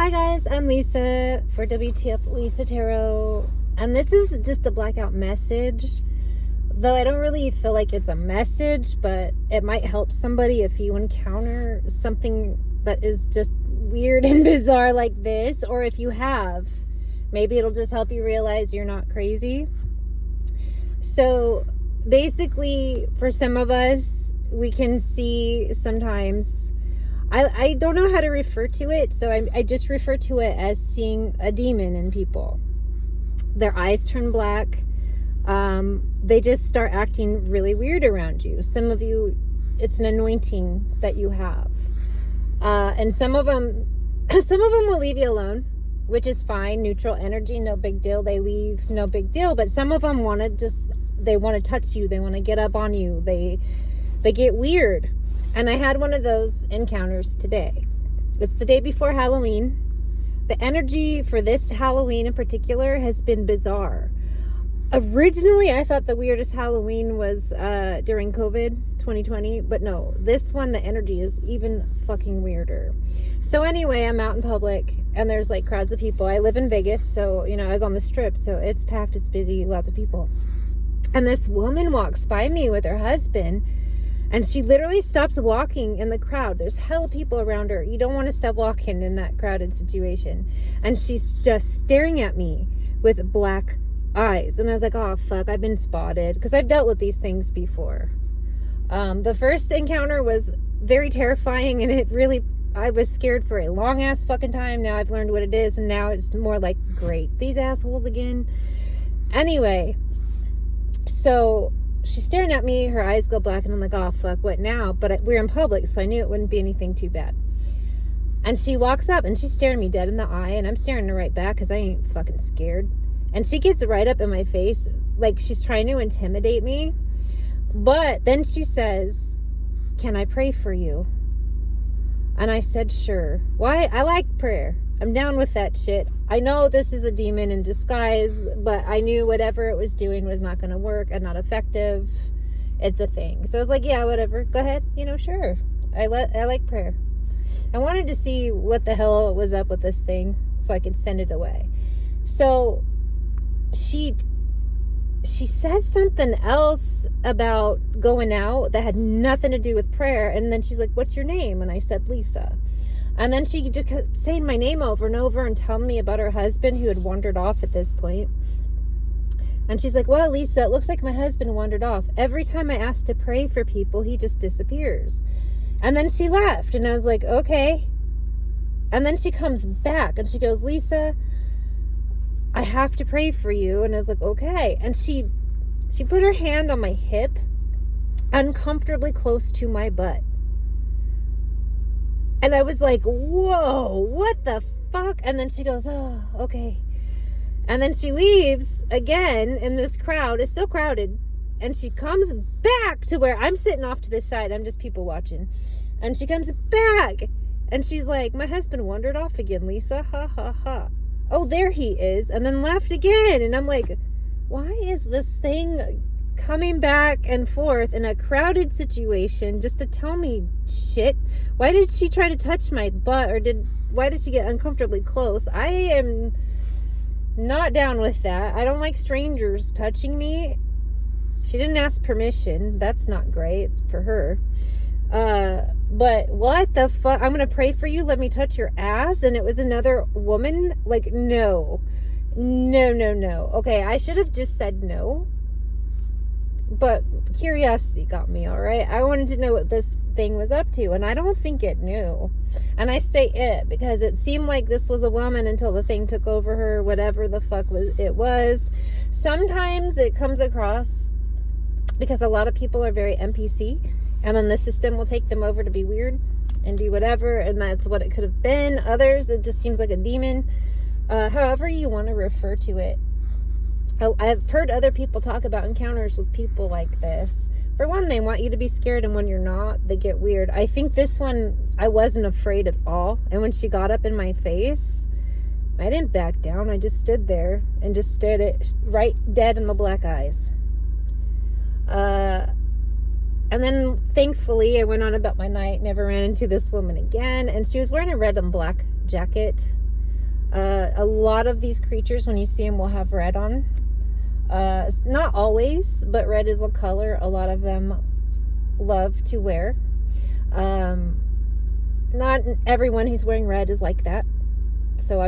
Hi guys, I'm Lisa for wtfLisa Tarot, and this is just a blackout message, though I don't really feel like it's a message, but it might help somebody if you encounter something that is just weird and bizarre like this, or if you have, maybe it'll just help you realize you're not crazy. So basically, for some of us, we can see sometimes, I don't know how to refer to it, so I just refer to it as seeing a demon in people. Their eyes turn black. They just start acting really weird around you. Some of you, it's an anointing that you have. And some of them will leave you alone, which is fine. Neutral energy, no big deal. They leave, no big deal. But some of them they want to touch you. They want to get up on you. They get weird. And I had one of those encounters today. It's the day before Halloween. The energy for this Halloween in particular has been bizarre. Originally, I thought the weirdest Halloween was during COVID 2020, but no, this one, the energy is even fucking weirder. So anyway, I'm out in public and there's like crowds of people. I live in Vegas, so, I was on the strip, so it's packed, it's busy, lots of people. And this woman walks by me with her husband. And she literally stops walking in the crowd. There's hella people around her. You don't want to stop walking in that crowded situation. And she's just staring at me with black eyes. And I was like, oh, fuck, I've been spotted. Because I've dealt with these things before. The first encounter was very terrifying. And I was scared for a long ass fucking time. Now I've learned what it is. And now it's more like, great, these assholes again. Anyway, so she's staring at me, her eyes go black, and I'm like, oh, fuck, what now? But we're in public, so I knew it wouldn't be anything too bad. And she walks up, and she's staring me dead in the eye, and I'm staring her right back, because I ain't fucking scared. And she gets right up in my face, like she's trying to intimidate me. But then she says, can I pray for you? And I said, sure. Why? I like prayer. I'm down with that shit. I know this is a demon in disguise, but I knew whatever it was doing was not going to work and not effective. It's a thing. So I was like, yeah, whatever. Go ahead. Sure. I like prayer. I wanted to see what the hell was up with this thing so I could send it away. So she said something else about going out that had nothing to do with prayer. And then she's like, what's your name? And I said, Lisa. And then she just kept saying my name over and over and telling me about her husband who had wandered off at this point. And she's like, well, Lisa, it looks like my husband wandered off. Every time I ask to pray for people, he just disappears. And then she left. And I was like, okay. And then she comes back and she goes, Lisa, I have to pray for you. And I was like, okay. And she put her hand on my hip, uncomfortably close to my butt. And I was like, whoa, what the fuck? And then she goes, oh, okay. And then she leaves again in this crowd. It's so crowded. And she comes back to where I'm sitting off to this side. I'm just people watching. And she comes back. And she's like, my husband wandered off again, Lisa. Ha, ha, ha. Oh, there he is. And then left again. And I'm like, why is this thing coming back and forth in a crowded situation just to tell me shit? Why did she try to touch my butt, or why did she get uncomfortably close? I am not down with that. I don't like strangers touching me. She didn't ask permission. That's not great for her. But what the fuck? I'm gonna pray for you. Let me touch your ass. And it was another woman. Like, no. Okay, I should have just said no. But curiosity got me, all right? I wanted to know what this thing was up to, and I don't think it knew. And I say it because it seemed like this was a woman until the thing took over her, whatever the fuck it was. Sometimes it comes across because a lot of people are very NPC, and then the system will take them over to be weird and do whatever, and that's what it could have been. Others, it just seems like a demon. However you want to refer to it. I've heard other people talk about encounters with people like this. For one, they want you to be scared, and when you're not, they get weird. I think this one, I wasn't afraid at all. And when she got up in my face, I didn't back down. I just stood there and just stared it right dead in the black eyes. And then, thankfully, I went on about my night, never ran into this woman again. And she was wearing a red and black jacket. A lot of these creatures, when you see them, will have red on. Not always, but red is a color a lot of them love to wear. Not everyone who's wearing red is like that. So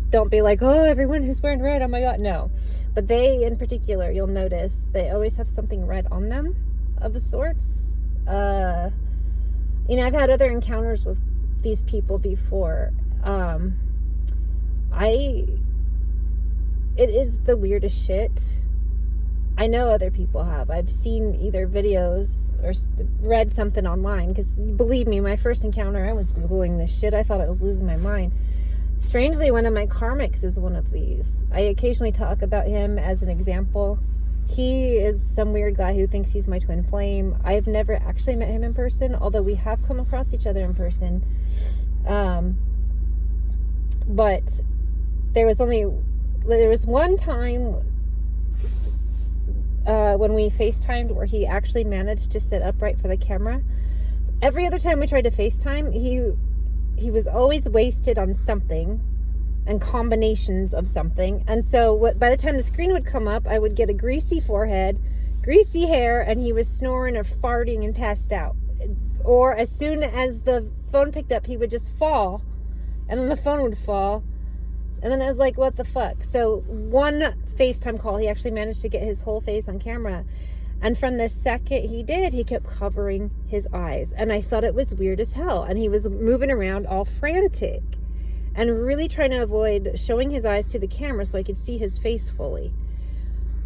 don't be like, oh, everyone who's wearing red, oh my god, no. But they, in particular, you'll notice, they always have something red on them, of a sorts. You know, I've had other encounters with these people before. It is the weirdest shit. I know other people have. I've seen either videos or read something online, because believe me, my first encounter, I was Googling this shit. I thought I was losing my mind. Strangely, one of my karmics is one of these. I occasionally talk about him as an example. He is some weird guy who thinks he's my twin flame. I've never actually met him in person, although we have come across each other in person. But there was one time when we FaceTimed where he actually managed to sit upright for the camera. Every other time we tried to FaceTime, he was always wasted on something and combinations of something. And so by the time the screen would come up, I would get a greasy forehead, greasy hair, and he was snoring or farting and passed out. Or as soon as the phone picked up, he would just fall, and then the phone would fall. And then I was like, what the fuck? So one FaceTime call, he actually managed to get his whole face on camera. And from the second he did, he kept covering his eyes. And I thought it was weird as hell. And he was moving around all frantic and really trying to avoid showing his eyes to the camera so I could see his face fully.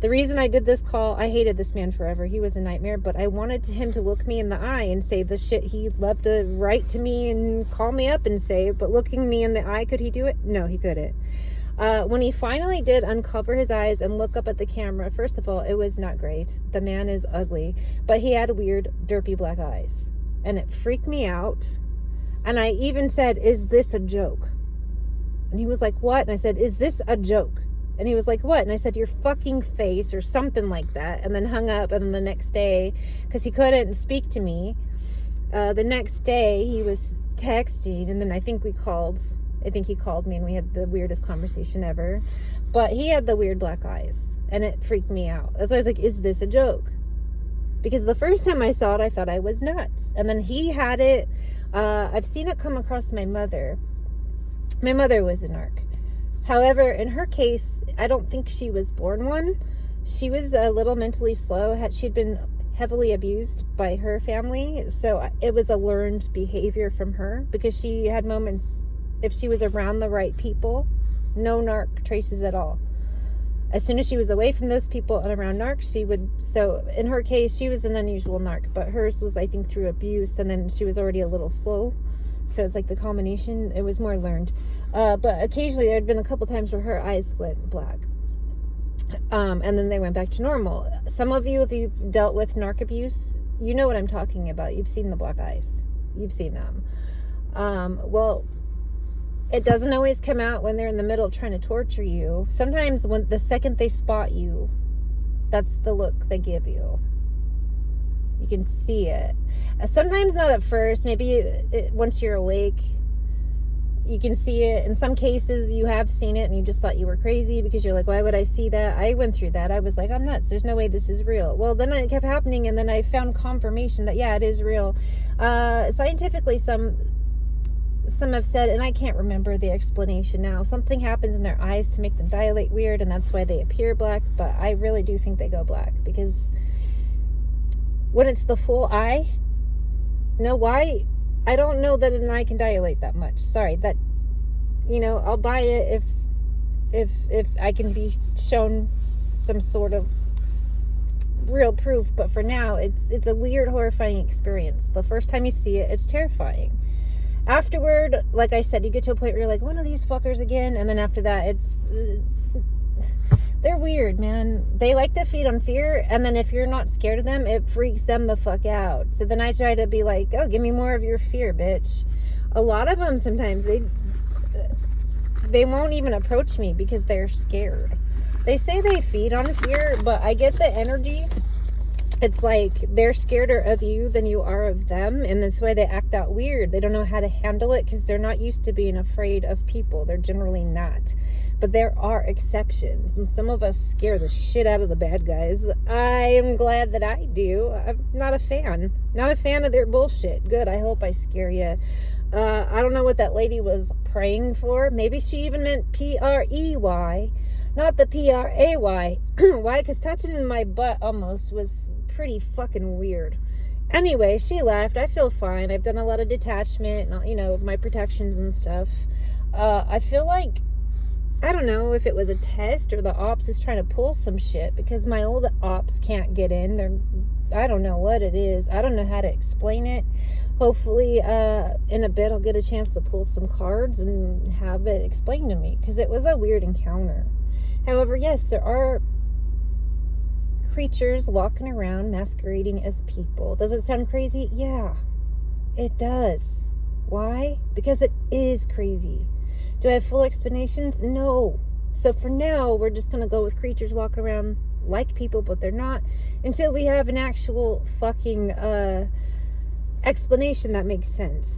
The reason I did this call, I hated this man forever. He was a nightmare, but I wanted him to look me in the eye and say the shit he loved to write to me and call me up and say, but looking me in the eye, could he do it? No, he couldn't. When he finally did uncover his eyes and look up at the camera, first of all, it was not great. The man is ugly, but he had weird, derpy black eyes. And it freaked me out. And I even said, is this a joke? And he was like, what? And I said, is this a joke? And he was like, what? And I said, your fucking face, or something like that. And then hung up. And then the next day, because he couldn't speak to me, the next day he was texting. And then I think he called me, and we had the weirdest conversation ever. But he had the weird black eyes, and it freaked me out. That's why I was like, is this a joke? Because the first time I saw it, I thought I was nuts. And then he had it. I've seen it come across my mother. My mother was a narc. However, in her case, I don't think she was born one. She was a little mentally slow. She'd been heavily abused by her family. So it was a learned behavior from her, because she had moments, if she was around the right people, no narc traces at all. As soon as she was away from those people and around narcs, she would. So in her case, she was an unusual narc, but hers was, I think, through abuse, and then she was already a little slow. So it's like the combination, it was more learned. But occasionally there had been a couple times where her eyes went black. And then they went back to normal. Some of you, if you've dealt with narc abuse, you know what I'm talking about. You've seen the black eyes. You've seen them. Well, it doesn't always come out when they're in the middle of trying to torture you. Sometimes when the second they spot you, that's the look they give you. You can see it. Sometimes not at first. Maybe once you're awake, you can see it. In some cases, you have seen it and you just thought you were crazy, because you're like, why would I see that? I went through that. I was like, I'm nuts. There's no way this is real. Well, then it kept happening, and then I found confirmation that, yeah, it is real. Scientifically, some have said, and I can't remember the explanation now, something happens in their eyes to make them dilate weird, and that's why they appear black. But I really do think they go black, because when it's the full eye, no, why? I don't know that an eye can dilate that much. Sorry, that, I'll buy it if I can be shown some sort of real proof. But for now, it's a weird, horrifying experience. The first time you see it, it's terrifying. Afterward, like I said, you get to a point where you're like, one of these fuckers again. And then after that, they're weird, man. They like to feed on fear, and then if you're not scared of them, it freaks them the fuck out. So then I try to be like, oh, give me more of your fear, bitch. A lot of them, sometimes they won't even approach me because they're scared. They say they feed on fear, but I get the energy It's like they're scareder of you than you are of them, and that's why they act out weird. They don't know how to handle it because they're not used to being afraid of people. They're generally not. But there are exceptions, and some of us scare the shit out of the bad guys. I am glad that I do. I'm not a fan. Not a fan of their bullshit. Good, I hope I scare you. I don't know what that lady was praying for. Maybe she even meant P-R-E-Y, not the P-R-A-Y. Why? Because touching my butt almost was pretty fucking weird. Anyway, she left. I feel fine. I've done a lot of detachment, you know, my protections and stuff. I feel like, I don't know if it was a test or the ops is trying to pull some shit, because my old ops can't get in. I don't know what it is. I don't know how to explain it. Hopefully, in a bit, I'll get a chance to pull some cards and have it explained to me, because it was a weird encounter. However, yes, there are creatures walking around masquerading as people. Does it sound crazy? Yeah, it does. Why? Because it is crazy. Do I have full explanations? No. So for now, we're just going to go with creatures walking around like people, but they're not, until we have an actual fucking explanation that makes sense.